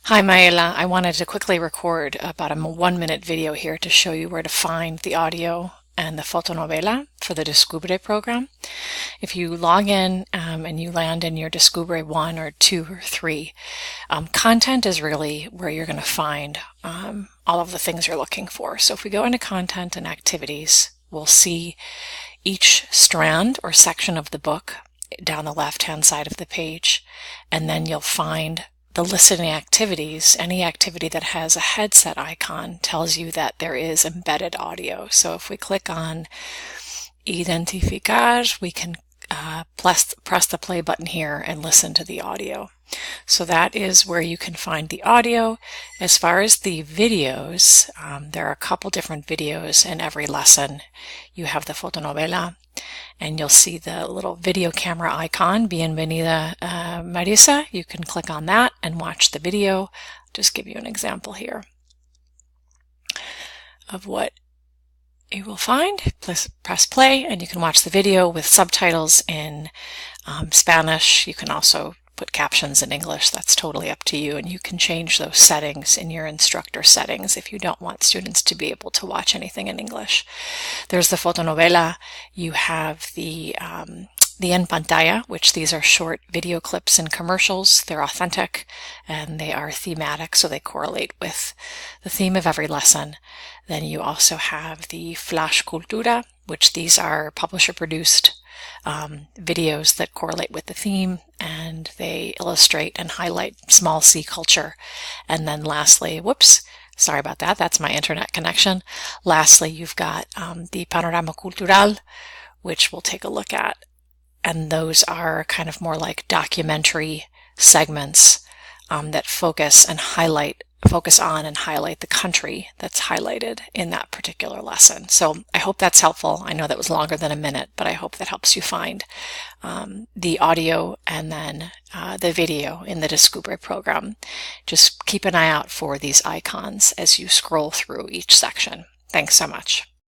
Hi Maela, I wanted to quickly record about a 1-minute video here to show you where to find the audio and the fotonovela for the Descubre program. If you log in and you land in your Descubre 1 or 2 or 3, content is really where you're going to find all of the things you're looking for. So if we go into content and activities, we'll see each strand or section of the book down the left-hand side of the page, and then you'll find the listening activities. Any activity that has a headset icon tells you that there is embedded audio. So if we click on Identificar, we can press the play button here and listen to the audio. So that is where you can find the audio. As far as the videos, there are a couple different videos in every lesson. You have the fotonovela, and you'll see the little video camera icon, Bienvenida Marisa. You can click on that and watch the video. Just give you an example here of what you will find. Press play and you can watch the video with subtitles in Spanish. You can also put captions in English. That's totally up to you, and you can change those settings in your instructor settings if you don't want students to be able to watch anything in English. There's the fotonovela. You have the en pantalla, which these are short video clips and commercials. They're authentic and they are thematic, so they correlate with the theme of every lesson. Then you also have the flash cultura, which these are publisher produced videos that correlate with the theme, and they illustrate and highlight small C culture. And then lastly, whoops, sorry about that, that's my internet connection. Lastly, you've got the panorama cultural, which we'll take a look at. And those are kind of more like documentary segments that focus on and highlight the country that's highlighted in that particular lesson. So I hope that's helpful. I know that was longer than a minute, but I hope that helps you find the audio and then the video in the Descubre program. Just keep an eye out for these icons as you scroll through each section. Thanks so much.